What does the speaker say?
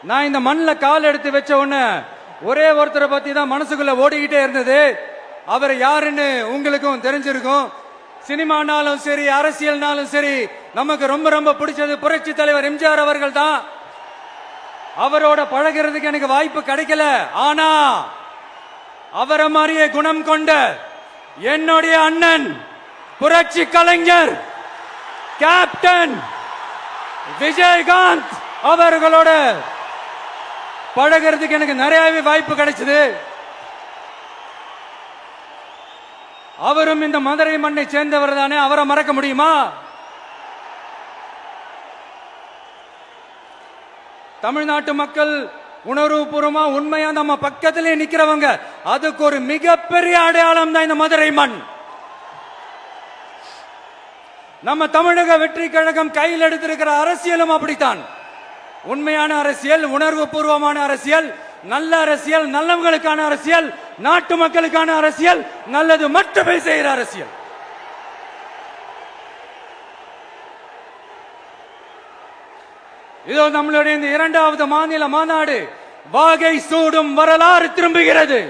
நான் இந்த மண்ணில் கால் எடுத்து வச்ச உடனே ஒரே ஒருத்தரை பத்தி தான் மனசுக்குள்ள ஓடிக்கிட்டே இருந்தது. அவர் யாருன்னு உங்களுக்கும் தெரிஞ்சிருக்கும். சினிமானாலும் சரி, அரசியல்னாலும் சரி, நமக்கு ரொம்ப ரொம்ப பிடிச்சது புரட்சி தலைவர் எம்ஜிஆர் அவர்கள் தான். அவரோட பழகிறதுக்கு எனக்கு வாய்ப்பு கிடைக்கல. ஆனா அவரை மாதிரியே குணம் கொண்ட என்னுடைய அண்ணன் புரட்சி கலைஞர் கேப்டன் விஜயகாந்த் அவர்களோட பழகிறதுக்கு எனக்கு நிறையவே வாய்ப்பு கிடைச்சது. அவரும் இந்த மதுரை மண்ணை சேர்ந்தவர் தானே, அவரை மறக்க முடியுமா? தமிழ்நாட்டு மக்கள் உணர்வுபூர்வமா உண்மையா நம்ம பக்கத்திலே நிக்கிறவங்க, அதுக்கு ஒரு மிகப்பெரிய அடையாளம் தான் இந்த மதுரை மண். நம்ம தமிழக வெற்றி கழகம் கையில் எடுத்திருக்கிற அரசியலும் அப்படித்தான். உண்மையான அரசியல், உணர்வு பூர்வமான அரசியல், நல்ல அரசியல், நல்லவங்களுக்கான அரசியல், நாட்டு மக்களுக்கான அரசியல், நல்லது மட்டுமே செய்கிற அரசியல். இதோ நம்மளுடைய இந்த 2வது மாநில மாநாடு வாகை சூடும் வரலாறு திரும்புகிறது.